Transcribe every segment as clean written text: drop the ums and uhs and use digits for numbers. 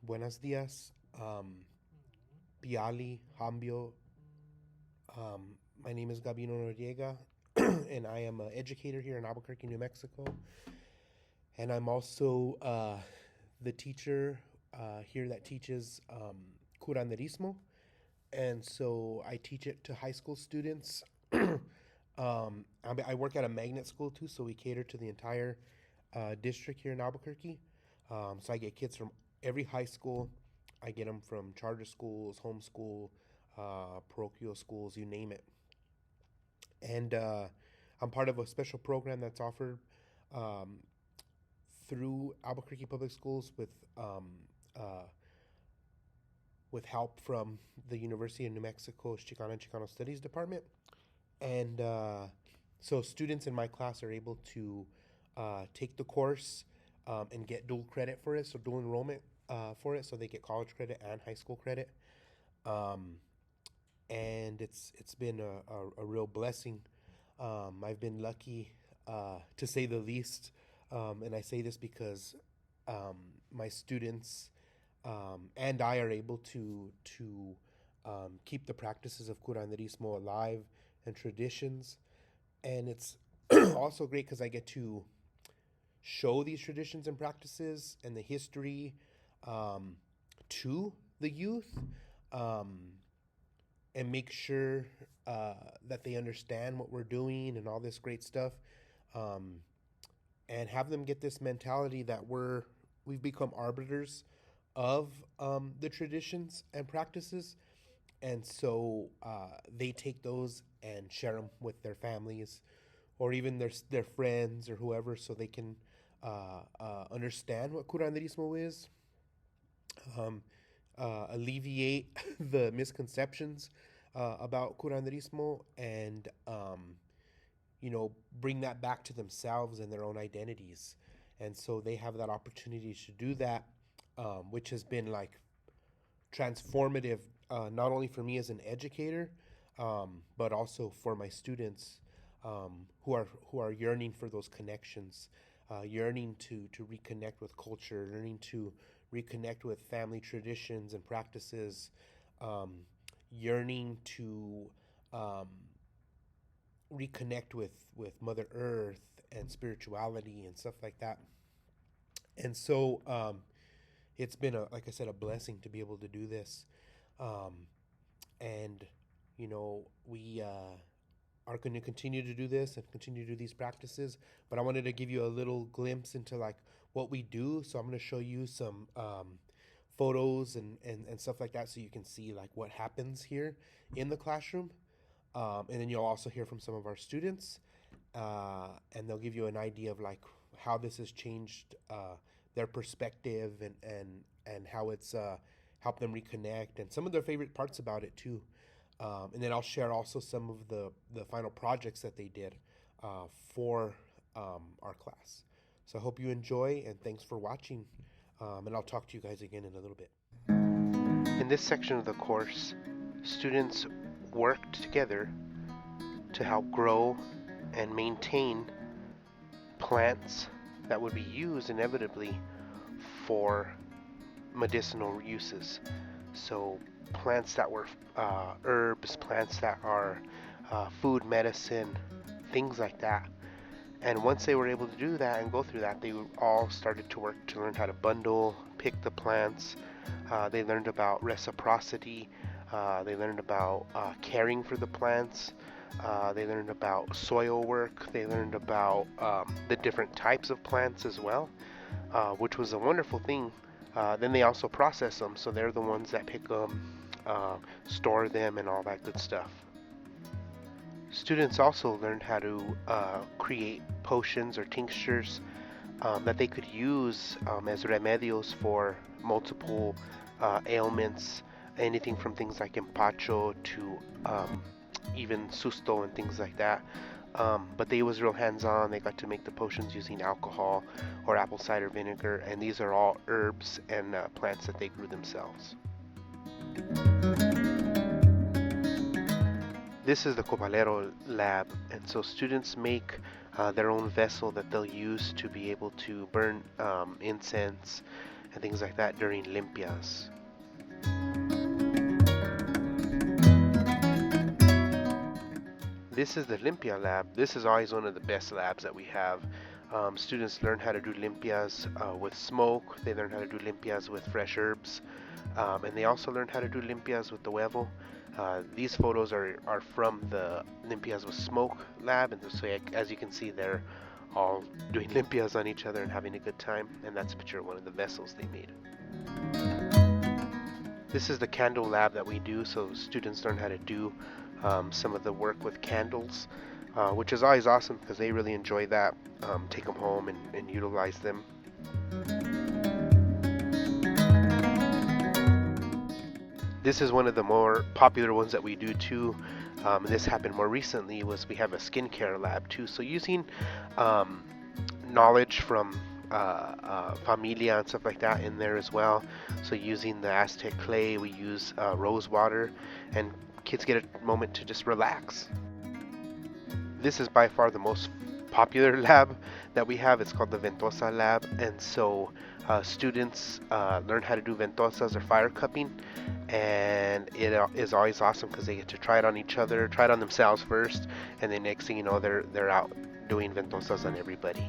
Buenos dias, Piali, Hambio. My name is Gabino Noriega, and I am an educator here in Albuquerque, New Mexico. And I'm also the teacher here that teaches Curanderismo. And so I teach it to high school students. I work at a magnet school too, so we cater to the entire district here in Albuquerque. So I get kids from every high school. I get them from charter schools, homeschool, parochial schools, you name it. And I'm part of a special program that's offered um, through Albuquerque Public Schools uh, with help from the University of New Mexico's Chicano and Chicano Studies Department. And so students in my class are able to take the course and get dual credit for it, so dual enrollment for it, so they get college credit and high school credit. Um, and it's been a real blessing. I've been lucky, to say the least, and I say this because my students and I are able to keep the practices of curanderismo alive and traditions, and it's also great because I get to show these traditions and practices and the history um, to the youth. Um, and make sure that they understand what we're doing and all this great stuff, um, and have them get this mentality that we've become arbiters of the traditions and practices, and so they take those and share them with their families or even their friends or whoever, so they can understand what curanderismo is, um, alleviate the misconceptions about curanderismo, and bring that back to themselves and their own identities. And so they have that opportunity to do that, which has been like transformative, not only for me as an educator, but also for my students, who are yearning for those connections, yearning to reconnect with culture, yearning to reconnect with family traditions and practices, um, yearning to um, reconnect with Mother Earth and spirituality and stuff like that. And so it's been like I said, a blessing to be able to do this. Um, and we are going to continue to do this and continue to do these practices. But I wanted to give you a little glimpse into like what we do. So I'm going to show you some photos and stuff like that, so you can see like what happens here in the classroom. And then you'll also hear from some of our students, and they'll give you an idea of like how this has changed their perspective, and how it's helped them reconnect, and some of their favorite parts about it too. And then I'll share also some of the final projects that they did for our class. So I hope you enjoy, and thanks for watching. And I'll talk to you guys again in a little bit. In this section of the course, students worked together to help grow and maintain plants that would be used inevitably for medicinal uses. So plants that were herbs, plants that are food, medicine, things like that. And once they were able to do that and go through that, they all started to work to learn how to bundle, pick the plants. They learned about reciprocity. They learned about caring for the plants. They learned about soil work. They learned about the different types of plants as well, which was a wonderful thing. Then they also process them, so they're the ones that pick them, store them, and all that good stuff. Students also learned how to create potions or tinctures that they could use as remedios for multiple ailments, anything from things like empacho to even susto and things like that. But they was real hands-on. They got to make the potions using alcohol or apple cider vinegar, and these are all herbs and plants that they grew themselves. This is the Copalero lab, and so students make their own vessel that they'll use to be able to burn incense and things like that during limpias. This is the limpia lab. This is always one of the best labs that we have. Students learn how to do limpias with smoke. They learn how to do limpias with fresh herbs. And they also learn how to do limpias with the huevo. These photos are from the limpias with smoke lab, and so as you can see, they're all doing limpias on each other and having a good time. And that's a picture of one of the vessels they made. This is the candle lab that we do, so students learn how to do some of the work with candles, which is always awesome because they really enjoy that. Take them home and utilize them. This is one of the more popular ones that we do too. This happened more recently. Was we have a skincare lab too. So using knowledge from familia and stuff like that in there as well. So using the Aztec clay, we use rose water, and kids get a moment to just relax. This is by far the most popular lab that we have. It's called the Ventosa lab, and so students learn how to do ventosas or fire cupping, and it is always awesome because they get to try it on each other, try it on themselves first, and then next thing you know, they're out doing ventosas on everybody.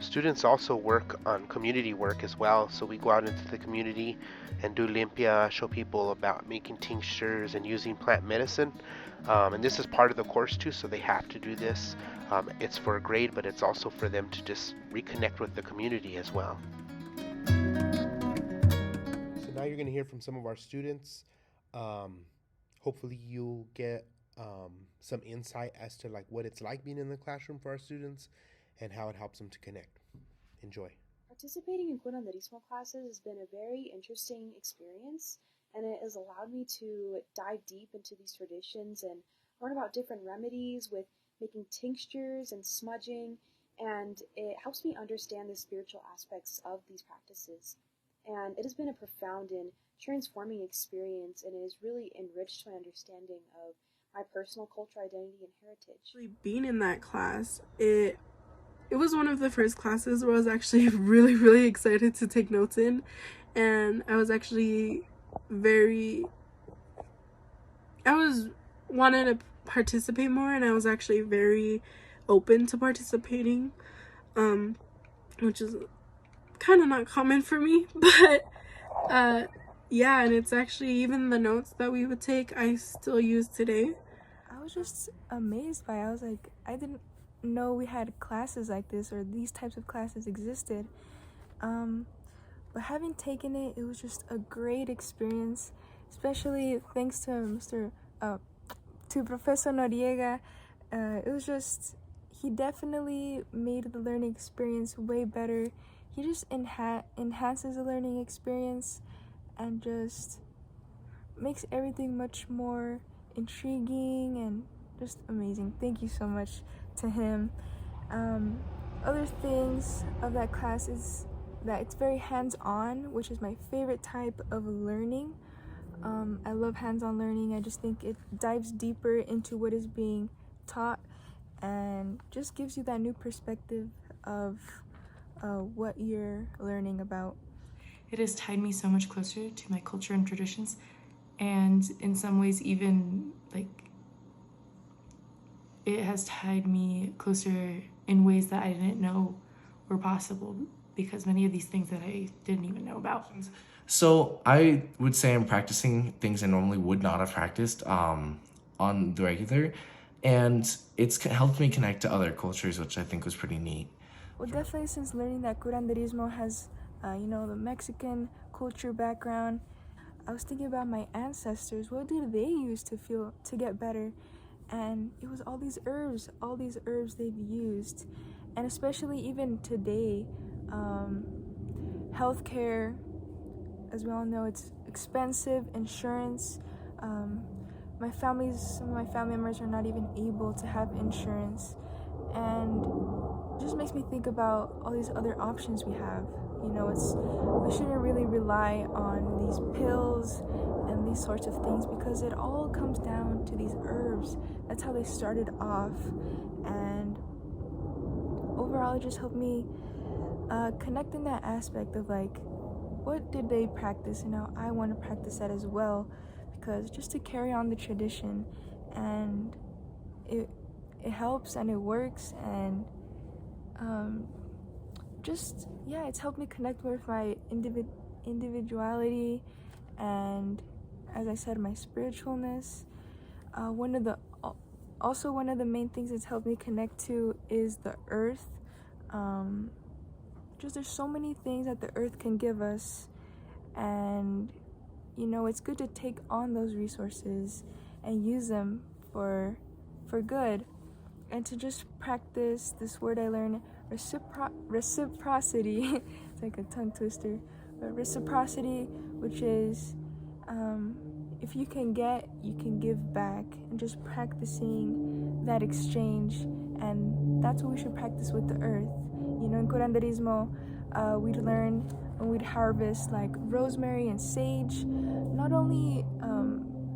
Students also work on community work as well, so we go out into the community and do limpia, show people about making tinctures and using plant medicine. And this is part of the course too, so they have to do this. It's for a grade, but it's also for them to just reconnect with the community as well. So now you're going to hear from some of our students. Hopefully you'll get some insight as to like what it's like being in the classroom for our students and how it helps them to connect. Enjoy. Participating in Curanderismo classes has been a very interesting experience, and it has allowed me to dive deep into these traditions and learn about different remedies with making tinctures and smudging, and it helps me understand the spiritual aspects of these practices. And it has been a profound and transforming experience, and it has really enriched my understanding of my personal cultural identity and heritage. Being in that class, it was one of the first classes where I was actually really excited to take notes in, and I was actually wanted to participate more, and I was actually very open to participating, which is kind of not common for me, but yeah, and it's actually even the notes that we would take I still use today. I was just amazed by it. I was like, I didn't know we had classes like this or these types of classes existed, but having taken it, it was just a great experience, especially thanks to Professor Noriega. It was just, he definitely made the learning experience way better. He just enhances the learning experience and just makes everything much more intriguing and just amazing. Thank you so much to him. Other things of that class is that it's very hands-on, which is my favorite type of learning. I love hands-on learning. I just think it dives deeper into what is being taught and just gives you that new perspective of what you're learning about. It has tied me so much closer to my culture and traditions, and in some ways even like it has tied me closer in ways that I didn't know were possible, because many of these things that I didn't even know about. So I would say I'm practicing things I normally would not have practiced on the regular, and it's helped me connect to other cultures, which I think was pretty neat. Well, definitely since learning that Curanderismo has, the Mexican culture background, I was thinking about my ancestors. What did they use to get better? And it was all these herbs they've used. And especially even today, healthcare, as we all know, it's expensive, insurance. Some of my family members are not even able to have insurance. And it just makes me think about all these other options we have. We shouldn't really rely on these pills and these sorts of things, because it all comes down to these herbs. That's how they started off, and overall it just helped me connecting that aspect of like, what did they practice, and now I want to practice that as well, because just to carry on the tradition, and it helps and it works, and just yeah, it's helped me connect with my individuality, and as I said, my spiritualness. One of the main things it's helped me connect to is the earth. Just there's so many things that the earth can give us, and it's good to take on those resources and use them for good, and to just practice this word I learned, reciprocity. It's like a tongue twister, but reciprocity, which is if you can get, you can give back, and just practicing that exchange. And that's what we should practice with the earth. In Curanderismo, we'd learn when we'd harvest like rosemary and sage, not only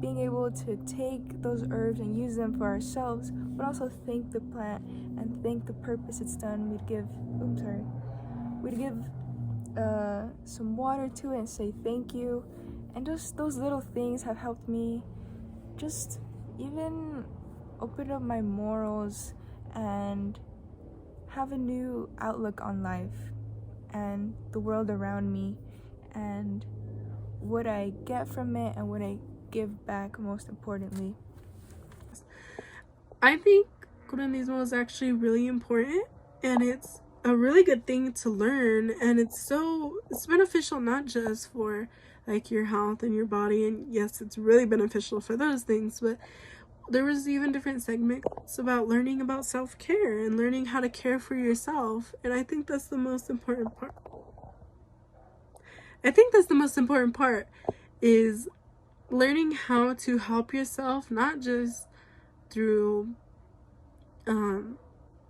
being able to take those herbs and use them for ourselves, but also thank the plant and thank the purpose it's done. We'd give some water to it and say thank you. And just those little things have helped me just even open up my morals and have a new outlook on life and the world around me, and what I get from it and what I give back, most importantly. I think Curanderismo is actually really important, and it's a really good thing to learn, and it's beneficial not just for like your health and your body, and yes, it's really beneficial for those things, but there was even different segments about learning about self-care and learning how to care for yourself, and I think that's the most important part. Is learning how to help yourself, not just through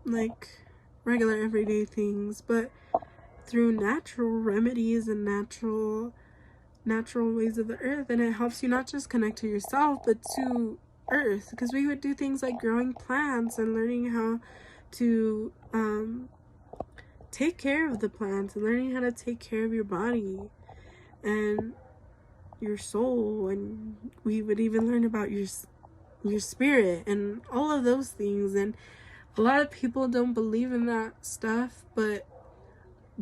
like regular everyday things, but through natural remedies and natural ways of the earth. And it helps you not just connect to yourself, but to earth, because we would do things like growing plants and learning how to take care of the plants, and learning how to take care of your body and your soul, and we would even learn about your spirit and all of those things. And a lot of people don't believe in that stuff, but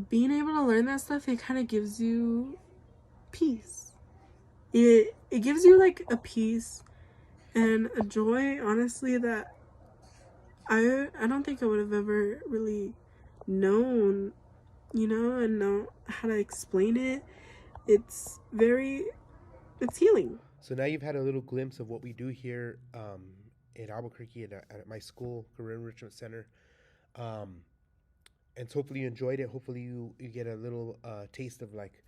being able to learn that stuff, it kind of gives you peace. It gives you like a peace and a joy, honestly, that I don't think I would have ever really known, and know how to explain it. It's healing. So now you've had a little glimpse of what we do here in Albuquerque at my school, Career Enrichment Center. And so hopefully you enjoyed it. Hopefully you get a little taste of like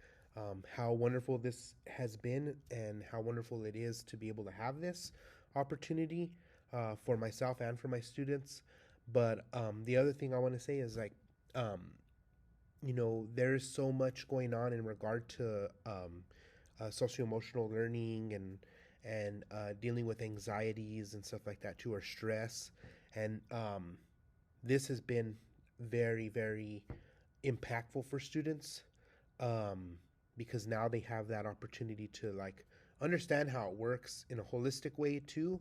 how wonderful this has been, and how wonderful it is to be able to have this opportunity for myself and for my students. But the other thing I want to say is like, there's so much going on in regard to socio-emotional learning and dealing with anxieties and stuff like that too, or stress. And this has been very, very impactful for students, because now they have that opportunity to like understand how it works in a holistic way too.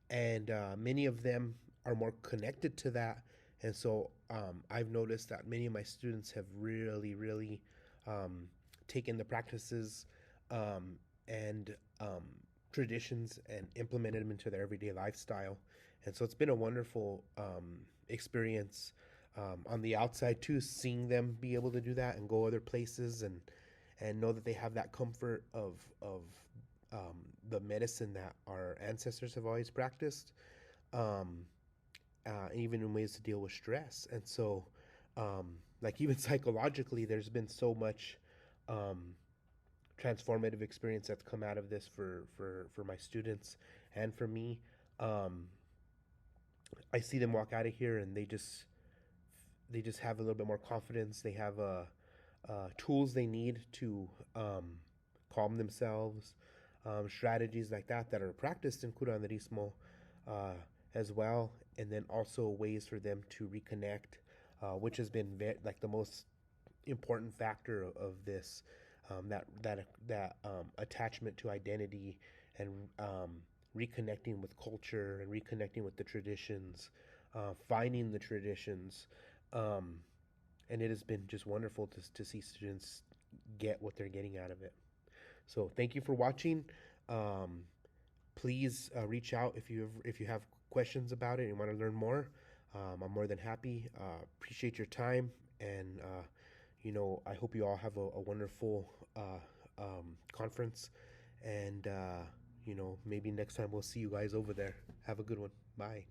And many of them are more connected to that. And so I've noticed that many of my students have really, really taken the practices and traditions and implemented them into their everyday lifestyle. And so it's been a wonderful experience on the outside too, seeing them be able to do that and go other places and know that they have that comfort of the medicine that our ancestors have always practiced, even in ways to deal with stress. And so, like even psychologically, there's been so much transformative experience that's come out of this for my students and for me. I see them walk out of here and they just have a little bit more confidence. They have tools they need to calm themselves, strategies like that are practiced in Curanderismo as well, and then also ways for them to reconnect, which has been like the most important factor of this, that attachment to identity and reconnecting with culture and reconnecting with the traditions, finding the traditions. Um, and it has been just wonderful to see students get what they're getting out of it. So thank you for watching. Um, Please reach out if you have questions about it and want to learn more. I'm more than happy. Appreciate your time, and I hope you all have a wonderful conference. And maybe next time we'll see you guys over there. Have a good one. Bye.